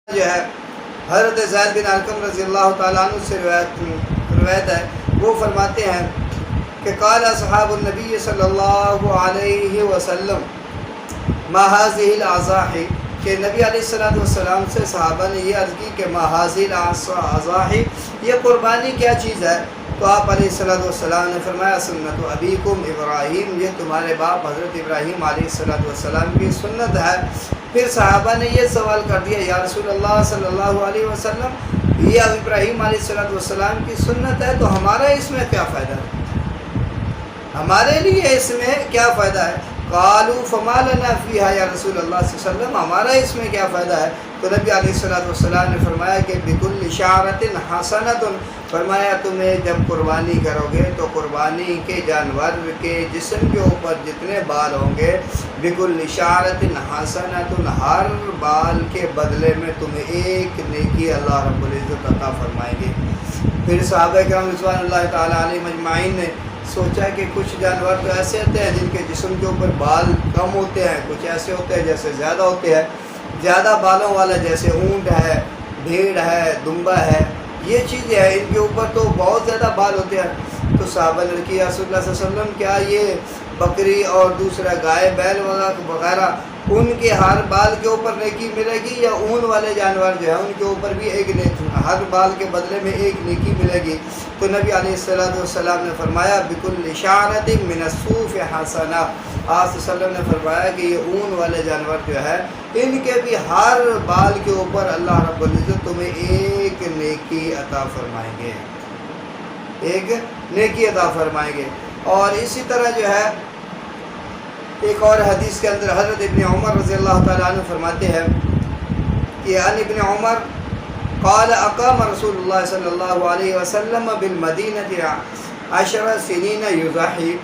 جو ہے حضرت زید بن ارقم رضی اللہ تعالیٰ عنہ سے روایت ہے، وہ فرماتے ہیں کہ قال اصحاب النبی صلی اللہ علیہ وسلم ما هذه الاضاحی، کہ نبی علیہ السلام سے صحابہ نے یہ عرض کی کہ ما هذه الاضاحی، یہ قربانی کیا چیز ہے؟ تو آپ علیہ السلام نے فرمایا سنت ابیکم ابراہیم، یہ تمہارے باپ حضرت ابراہیم علیہ السلام کی سنت ہے۔ پھر صحابہ نے یہ سوال کر دیا یا رسول اللہ صلی اللہ علیہ وسلم، یہ ابراہیم علیہ السلام کی سنت ہے تو ہمارا اس میں کیا فائدہ ہے؟ ہمارے لیے اس میں کیا فائدہ ہے؟ قالوا فما لنا فیہا یا رسول اللہ صلی اللہ علیہ وسلم، ہمارا اس میں کیا فائدہ ہے؟ تو نبی علیہ السلام نے فرمایا کہ بکل شعرۃ حسنۃ، فرمایا تمہیں جب قربانی کرو گے تو قربانی کے جانور کے جسم کے اوپر جتنے بال ہوں گے، بکل شعرۃ حسنۃ، ہر بال کے بدلے میں تمہیں ایک نیکی اللہ رب العزت عطا فرمائیں گے۔ پھر صحابہ کرام رضوان اللہ تعالیٰ علیہ مجمعین نے سوچا کہ کچھ جانور تو ایسے ہوتے ہیں جن کے جسم کے اوپر بال کم ہوتے ہیں، کچھ ایسے ہوتے ہیں جیسے زیادہ ہوتے ہیں، زیادہ بالوں والا جیسے اونٹ ہے، بھیڑ ہے، دمبا ہے، یہ چیزیں ہیں، ان کے اوپر تو بہت زیادہ بال ہوتے ہیں۔ تو صحابہ نے کیا رسول اللہ صلی اللہ علیہ وسلم، کیا یہ بکری اور دوسرا گائے بیل وغیرہ ان کے ہر بال کے اوپر نیکی ملے گی، یا اون والے جانور جو ہیں ان کے اوپر بھی ایک نیکی، ہر بال کے بدلے میں ایک نیکی ملے گی؟ تو نبی علیہ السلام نے فرمایا بکل شعرۃ من الصوف حسنہ، آپ صلی اللہ علیہ وسلم نے فرمایا کہ یہ اون والے جانور جو ہے ان کے بھی ہر بال کے اوپر اللہ رب العزت تمہیں ایک نیکی عطا فرمائیں گے، ایک نیکی عطا فرمائیں گے۔ اور اسی طرح جو ہے ایک اور حدیث کے اندر حضرت ابن عمر رضی اللہ تعالیٰ عنہ فرماتے ہیں کہ عن ابن عمر قال اقام رسول اللہ صلی اللہ علیہ وسلم بالمدینہ 10 سنین یضحی،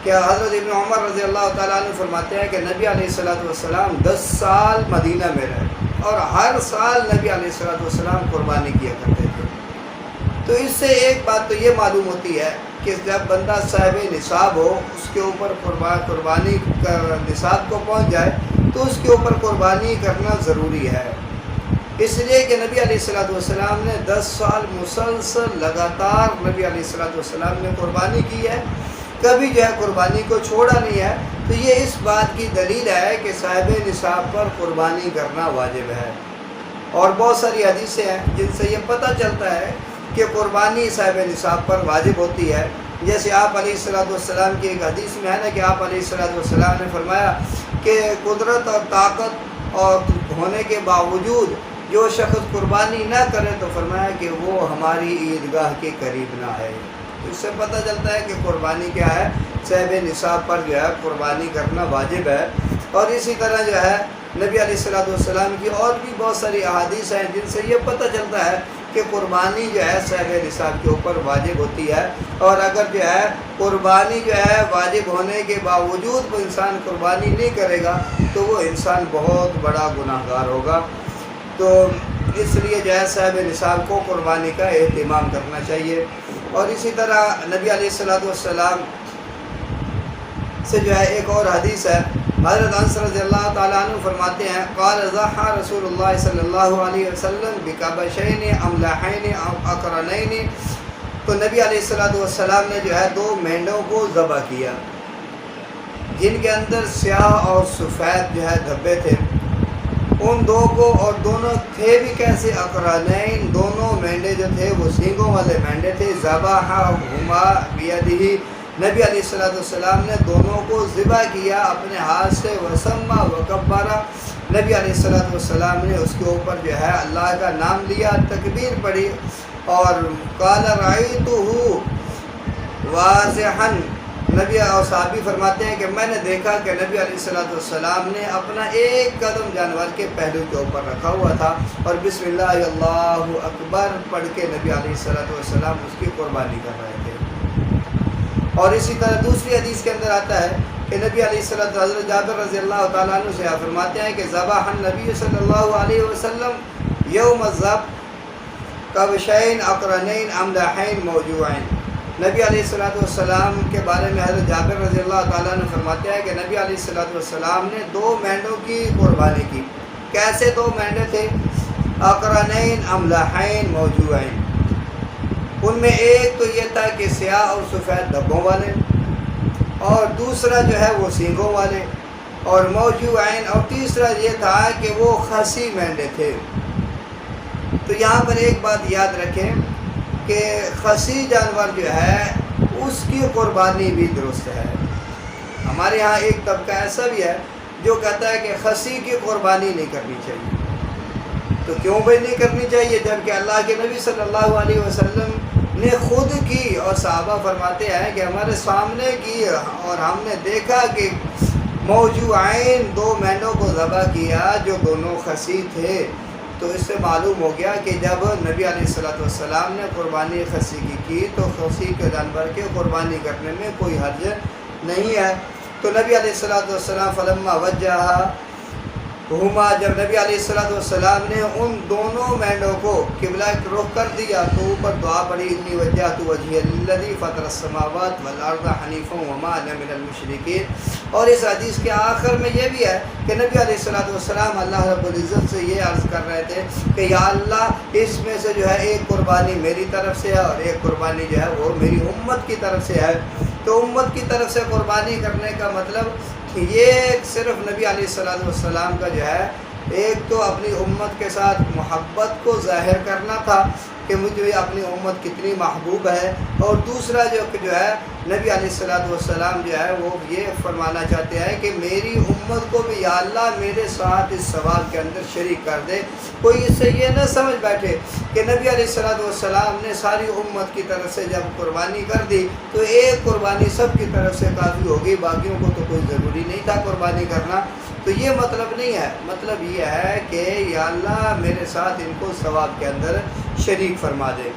کہ حضرت ابن عمر رضی اللہ تعالیٰ عنہ فرماتے ہیں کہ نبی علیہ السلام 10 سال مدینہ میں رہے اور ہر سال نبی علیہ السلام قربانی کیا کرتے تھے۔ تو اس سے ایک بات تو یہ معلوم ہوتی ہے کہ جب بندہ صاحب نصاب ہو، اس کے اوپر قربانی کا نصاب کو پہنچ جائے تو اس کے اوپر قربانی کرنا ضروری ہے، اس لیے کہ نبی علیہ السلام نے 10 سال مسلسل لگاتار نبی علیہ السلام نے قربانی کی ہے، کبھی جو ہے قربانی کو چھوڑا نہیں ہے۔ تو یہ اس بات کی دلیل ہے کہ صاحب نصاب پر قربانی کرنا واجب ہے۔ اور بہت ساری حدیثیں ہیں جن سے یہ پتہ چلتا ہے کہ قربانی صاحب نصاب پر واجب ہوتی ہے۔ جیسے آپ علیہ السلام کی ایک حدیث میں ہے نا کہ آپ علیہ السلام نے فرمایا کہ قدرت اور طاقت اور ہونے کے باوجود جو شخص قربانی نہ کرے تو فرمایا کہ وہ ہماری عیدگاہ کے قریب نہ آئے۔ اس سے پتہ چلتا ہے کہ قربانی کیا ہے، صاحب نصاب پر جو ہے قربانی کرنا واجب ہے۔ اور اسی طرح جو ہے نبی علیہ السلام کی اور بھی بہت ساری احادیث ہیں جن سے یہ پتہ چلتا ہے کہ قربانی جو ہے صاحب نصاب کے اوپر واجب ہوتی ہے۔ اور اگر جو ہے قربانی جو ہے واجب ہونے کے باوجود وہ انسان قربانی نہیں کرے گا تو وہ انسان بہت بڑا گناہ گار ہوگا۔ تو اس لیے جو ہے صاحب نصاب کو قربانی کا اہتمام کرنا چاہیے۔ اور اسی طرح نبی علیہ السلام سے جو ہے ایک اور حدیث ہے، حضرت انس رضی اللہ تعالیٰ عنہ فرماتے ہیں قال ضحى رسول اللہ صلی اللہ علیہ وسلم بکبشین املحین اقرنین، تو نبی علیہ السلام نے جو ہے 2 مینڈوں کو ذبح کیا جن کے اندر سیاہ اور سفید جو ہے دھبے تھے، ان 2 کو، اور دونوں تھے بھی کیسے، اقرنین، دونوں مینڈے جو تھے وہ سینگوں والے مینڈے تھے، ذبحہما بیدہ، نبی علیہ السلام نے دونوں کو ذبح کیا اپنے ہاتھ سے، وسمى وکبر، نبی علیہ السلام نے اس کے اوپر جو ہے اللہ کا نام لیا، تکبیر پڑھی، اور قال رأیتہ واضحا، نبی اور صحابی فرماتے ہیں کہ میں نے دیکھا کہ نبی علیہ السلام نے اپنا ایک قدم جانور کے پہلو کے اوپر رکھا ہوا تھا اور بسم اللہ اللہ اکبر پڑھ کے نبی علیہ السلام اس کی قربانی کر رہے تھے۔ اور اسی طرح دوسری حدیث کے اندر آتا ہے کہ نبی علیہ السلام حضرت جابر رضی اللہ تعالیٰ عنہ سے فرماتے ہیں کہ ذبح النبی صلی اللہ علیہ وسلم یوم الذبح کبشین اقرنین املحین موجوعین، نبی علیہ السلام کے بارے میں حضرت جابر رضی اللہ تعالیٰ عنہ فرماتے ہیں کہ نبی علیہ السلام نے 2 مینڈوں کی قربانی کی۔ کیسے 2 مینڈے تھے؟ اقرنین املحین موجوعین، ان میں ایک تو یہ تھا کہ سیاہ اور سفید دھبوں والے، اور دوسرا جو ہے وہ سینگوں والے، اور موجوعین، اور تیسرا یہ تھا کہ وہ خسی مینڈے تھے۔ تو یہاں پر ایک بات یاد رکھیں کہ خسی جانور جو ہے اس کی قربانی بھی درست ہے۔ ہمارے یہاں ایک طبقہ ایسا بھی ہے جو کہتا ہے کہ خسی کی قربانی نہیں کرنی چاہیے۔ تو کیوں بھائی نہیں کرنی چاہیے جبکہ اللہ کے نبی صلی اللہ علیہ وسلم نے خود کی، اور صحابہ فرماتے ہیں کہ ہمارے سامنے کی، اور ہم نے دیکھا کہ موجوعین 2 مینڈوں کو ذبح کیا جو دونوں خسی تھے۔ تو اس سے معلوم ہو گیا کہ جب نبی علیہ السلام نے قربانی خسی کی تو خسی کے جانور کے قربانی کرنے میں کوئی حرج نہیں ہے۔ تو نبی علیہ السلام فلما وجہ ہما، جب نبی علیہ السلام نے ان دونوں مینڈوں کو قبلہ کی رخ کر دیا تو اوپر دعا پڑھی، انی وجہت وجہی للذی فطر السماوات والارض حنیفا وما انا من المشرکین۔ اور اس حدیث کے آخر میں یہ بھی ہے کہ نبی علیہ السلام اللہ رب العزت سے یہ عرض کر رہے تھے کہ یا اللہ اس میں سے جو ہے ایک قربانی میری طرف سے ہے اور ایک قربانی جو ہے وہ میری امت کی طرف سے ہے۔ تو امت کی طرف سے قربانی کرنے کا مطلب یہ صرف نبی علیہ السلام کا جو ہے ایک تو اپنی امت کے ساتھ محبت کو ظاہر کرنا تھا کہ مجھے اپنی امت کتنی محبوب ہے، اور دوسرا جو ہے نبی علیہ السلام جو ہے وہ یہ فرمانا چاہتے ہیں کہ میری امت کو بھی یا اللہ میرے ساتھ اس ثواب کے اندر شریک کر دے۔ کوئی اس سے یہ نہ سمجھ بیٹھے کہ نبی علیہ السلام نے ساری امت کی طرف سے جب قربانی کر دی تو ایک قربانی سب کی طرف سے کافی ہوگی، باقیوں کو تو کوئی ضروری نہیں تھا قربانی کرنا۔ تو یہ مطلب نہیں ہے، مطلب یہ ہے کہ یا اللہ میرے ساتھ ان کو ثواب کے اندر شریک فرما دے۔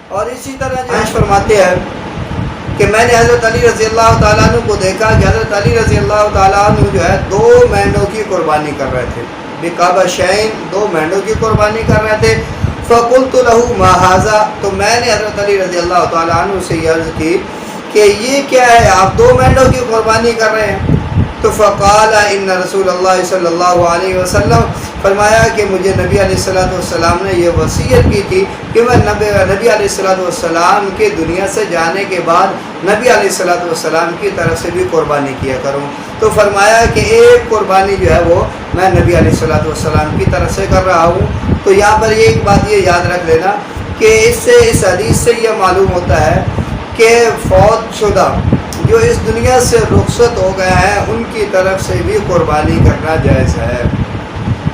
اور اسی طرح جو فرماتے ہیں کہ میں نے حضرت علی رضی اللہ تعالیٰ عنہ کو دیکھا کہ حضرت علی رضی اللہ تعالیٰ عنہ جو ہے 2 مینڈوں کی قربانی کر رہے تھے، بقابشین 2 مینڈوں کی قربانی کر رہے تھے۔ فقلت له ما هذا، تو میں نے حضرت علی رضی اللہ تعالیٰ عنہ سے یہ عرض کی کہ یہ کیا ہے، آپ 2 مینڈوں کی قربانی کر رہے ہیں؟ تو فقال ان رسول اللہ صلی اللہ علیہ وسلم، فرمایا کہ مجھے نبی علیہ السلام نے یہ وصیت کی تھی کہ میں نبی علیہ السلام کے دنیا سے جانے کے بعد نبی علیہ السلام کی طرف سے بھی قربانی کیا کروں۔ تو فرمایا کہ ایک قربانی جو ہے وہ میں نبی علیہ السلام کی طرف سے کر رہا ہوں۔ تو یہاں پر ایک بات یہ یاد رکھ لینا کہ اس حدیث سے یہ معلوم ہوتا ہے کہ فوت شدہ جو اس دنیا سے رخصت ہو گئے ہیں ان کی طرف سے بھی قربانی کرنا جائز ہے۔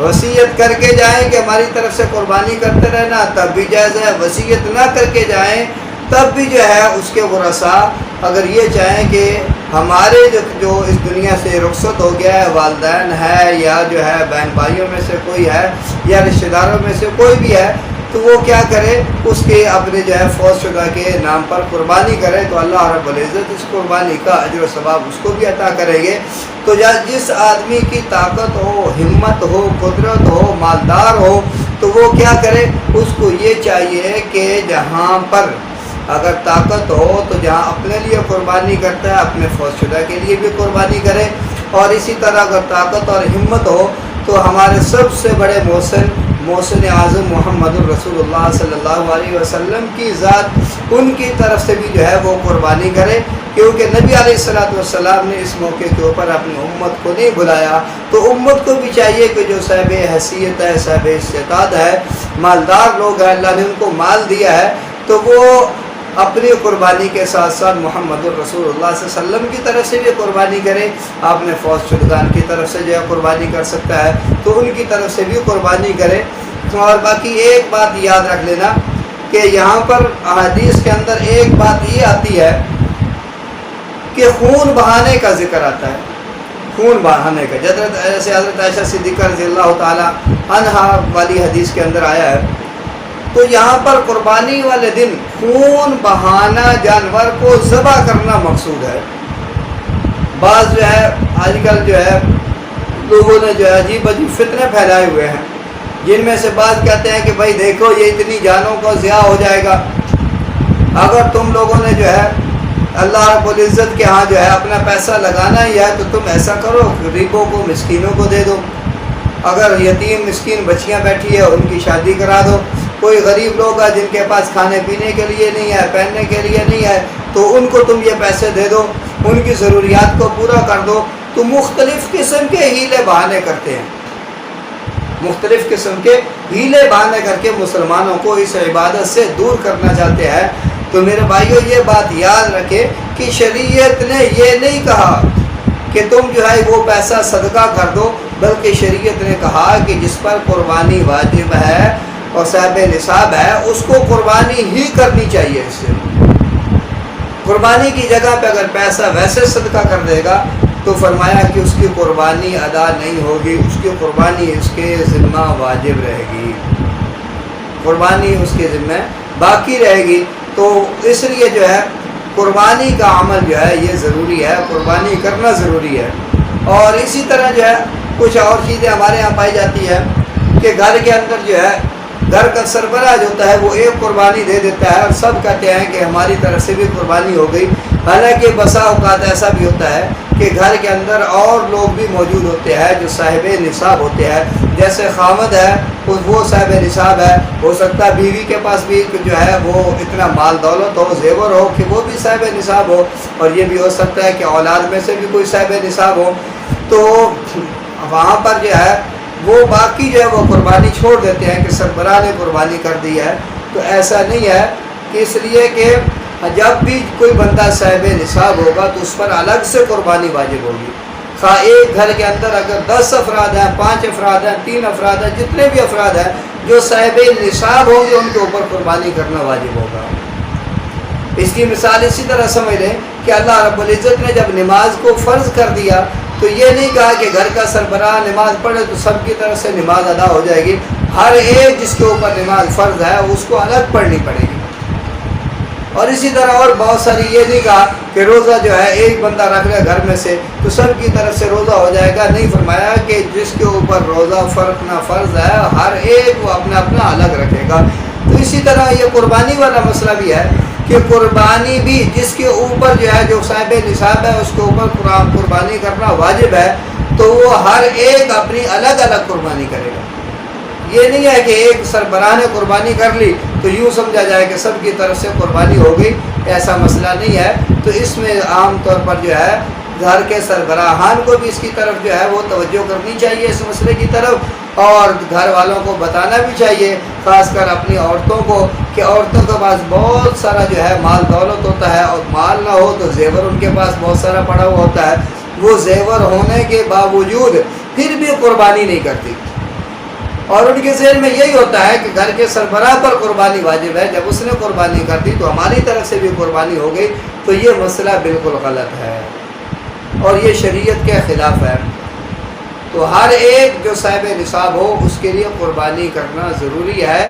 وصیت کر کے جائیں کہ ہماری طرف سے قربانی کرتے رہنا تب بھی جائز ہے، وصیت نہ کر کے جائیں تب بھی جو ہے اس کے ورثاء اگر یہ چاہیں کہ ہمارے جو اس دنیا سے رخصت ہو گیا ہے، والدین ہے یا جو ہے بہن بھائیوں میں سے کوئی ہے یا رشتہ داروں میں سے کوئی بھی ہے، تو وہ کیا کرے، اس کے اپنے جو ہے فوت شدہ کے نام پر قربانی کرے تو اللہ رب العزت اس قربانی کا اجر و ثواب اس کو بھی عطا کریں گے۔ تو جس آدمی کی طاقت ہو، ہمت ہو، قدرت ہو، مالدار ہو، تو وہ کیا کرے، اس کو یہ چاہیے کہ جہاں پر اگر طاقت ہو تو جہاں اپنے لیے قربانی کرتا ہے اپنے فوت شدہ کے لیے بھی قربانی کرے، اور اسی طرح اگر طاقت اور ہمت ہو تو ہمارے سب سے بڑے محسن اعظم محمد الرسول اللہ صلی اللہ علیہ وسلم کی ذات ان کی طرف سے بھی جو ہے وہ قربانی کرے، کیونکہ نبی علیہ السلام نے اس موقع کے اوپر اپنی امت کو نہیں بلایا۔ تو امت کو بھی چاہیے کہ جو صاحب حیثیت ہے، صاحب استطاعت ہے، مالدار لوگ ہیں، اللہ نے ان کو مال دیا ہے، تو وہ اپنی قربانی کے ساتھ ساتھ محمد الرسول اللہ صلی اللہ علیہ وسلم کی طرف سے بھی قربانی کرے۔ آپ نے فوت شدگان کی طرف سے جو ہے قربانی کر سکتا ہے تو ان کی طرف سے بھی قربانی کرے۔ اور باقی ایک بات یاد رکھ لینا کہ یہاں پر حدیث کے اندر ایک بات یہ آتی ہے کہ خون بہانے کا ذکر آتا ہے، خون بہانے کا، جیسے حضرت عائشہ صدیقہ رضی اللہ تعالی عنہا والی حدیث کے اندر آیا ہے۔ تو یہاں پر قربانی والے دن خون بہانا، جانور کو ذبح کرنا مقصود ہے۔ بعض جو ہے آج کل جو ہے لوگوں نے جو ہے عجیب عجیب فتنے پھیلائے ہوئے ہیں، جن میں سے بعض کہتے ہیں کہ بھائی دیکھو یہ اتنی جانوں کو ضیاع ہو جائے گا، اگر تم لوگوں نے جو ہے اللہ رب العزت کے ہاں جو ہے اپنا پیسہ لگانا ہی ہے تو تم ایسا کرو غریبوں کو، مسکینوں کو دے دو۔ اگر یتیم مسکین بچیاں بیٹھی ہے ان کی شادی کرا دو، کوئی غریب لوگ ہیں جن کے پاس کھانے پینے کے لیے نہیں ہے، پہننے کے لیے نہیں ہے، تو ان کو تم یہ پیسے دے دو، ان کی ضروریات کو پورا کر دو۔ تو مختلف قسم کے ہیلے بہانے کرتے ہیں، مختلف قسم کے ہیلے بہانے کر کے مسلمانوں کو اس عبادت سے دور کرنا چاہتے ہیں۔ تو میرے بھائیوں یہ بات یاد رکھے کہ شریعت نے یہ نہیں کہا کہ تم جو ہے وہ پیسہ صدقہ کر دو، بلکہ شریعت نے کہا کہ جس پر قربانی واجب ہے اور صاحب نصاب ہے اس کو قربانی ہی کرنی چاہیے۔ اس سے قربانی کی جگہ پہ اگر پیسہ ویسے صدقہ کر دے گا تو فرمایا کہ اس کی قربانی ادا نہیں ہوگی، اس کی قربانی اس کے ذمہ واجب رہے گی، قربانی اس کے ذمہ باقی رہے گی۔ تو اس لیے جو ہے قربانی کا عمل جو ہے یہ ضروری ہے، قربانی کرنا ضروری ہے۔ اور اسی طرح جو ہے کچھ اور چیزیں ہمارے یہاں پائی جاتی ہے کہ گھر کے اندر جو ہے گھر کا سربراہ جو ہوتا ہے وہ ایک قربانی دے دیتا ہے اور سب کہتے ہیں کہ ہماری طرف سے بھی قربانی ہو گئی۔ حالانکہ بسا اوقات ایسا بھی ہوتا ہے کہ گھر کے اندر اور لوگ بھی موجود ہوتے ہیں جو صاحب نصاب ہوتے ہیں، جیسے خامد ہے وہ صاحب نصاب ہے، ہو سکتا ہے بیوی کے پاس بھی جو ہے وہ اتنا مال دولت ہو، زیور ہو کہ وہ بھی صاحب نصاب ہو، اور یہ بھی ہو سکتا ہے کہ اولاد میں سے بھی کوئی صاحب نصاب ہو۔ تو وہاں پر جو ہے وہ باقی جو ہے وہ قربانی چھوڑ دیتے ہیں کہ سربراہ نے قربانی کر دی ہے۔ تو ایسا نہیں ہے، کہ اس لیے کہ جب بھی کوئی بندہ صاحب نصاب ہوگا تو اس پر الگ سے قربانی واجب ہوگی۔ خواہ ایک گھر کے اندر اگر 10 افراد ہیں، 5 افراد ہیں، 3 افراد ہیں، جتنے بھی افراد ہیں جو صاحب نصاب ہوں گے ان کے اوپر قربانی کرنا واجب ہوگا۔ اس کی مثال اسی طرح سمجھ لیں کہ اللہ رب العزت نے جب نماز کو فرض کر دیا تو یہ نہیں کہا کہ گھر کا سربراہ نماز پڑھے تو سب کی طرف سے نماز ادا ہو جائے گی، ہر ایک جس کے اوپر نماز فرض ہے اس کو الگ پڑھنی پڑے گی۔ اور اسی طرح اور بہت ساری، یہ نہیں کہا کہ روزہ جو ہے ایک بندہ رکھ لے گھر میں سے تو سب کی طرف سے روزہ ہو جائے گا، نہیں، فرمایا کہ جس کے اوپر روزہ فرض ہے ہر ایک وہ اپنا اپنا الگ رکھے گا۔ تو اسی طرح یہ قربانی والا مسئلہ بھی ہے کہ قربانی بھی جس کے اوپر جو ہے جو صاحب نصاب ہے اس کے اوپر قربانی کرنا واجب ہے، تو وہ ہر ایک اپنی الگ الگ قربانی کرے گا۔ یہ نہیں ہے کہ ایک سربراہ نے قربانی کر لی تو یوں سمجھا جائے کہ سب کی طرف سے قربانی ہو گئی، ایسا مسئلہ نہیں ہے۔ تو اس میں عام طور پر جو ہے گھر کے سربراہان کو بھی اس کی طرف جو ہے وہ توجہ کرنی چاہیے اس مسئلے کی طرف، اور گھر والوں کو بتانا بھی چاہیے، خاص کر اپنی عورتوں کو، کہ عورتوں کے پاس بہت سارا جو ہے مال دولت ہوتا ہے، اور مال نہ ہو تو زیور ان کے پاس بہت سارا پڑا ہوا ہوتا ہے، وہ زیور ہونے کے باوجود پھر بھی قربانی نہیں کرتی، اور ان کے ذہن میں یہی ہوتا ہے کہ گھر کے سربراہ پر قربانی واجب ہے، جب اس نے قربانی کر دی تو ہماری طرف سے بھی قربانی ہو گئی۔ تو یہ مسئلہ بالکل غلط ہے اور یہ شریعت کے خلاف ہے۔ تو ہر ایک جو صاحب نصاب ہو اس کے لیے قربانی کرنا ضروری ہے۔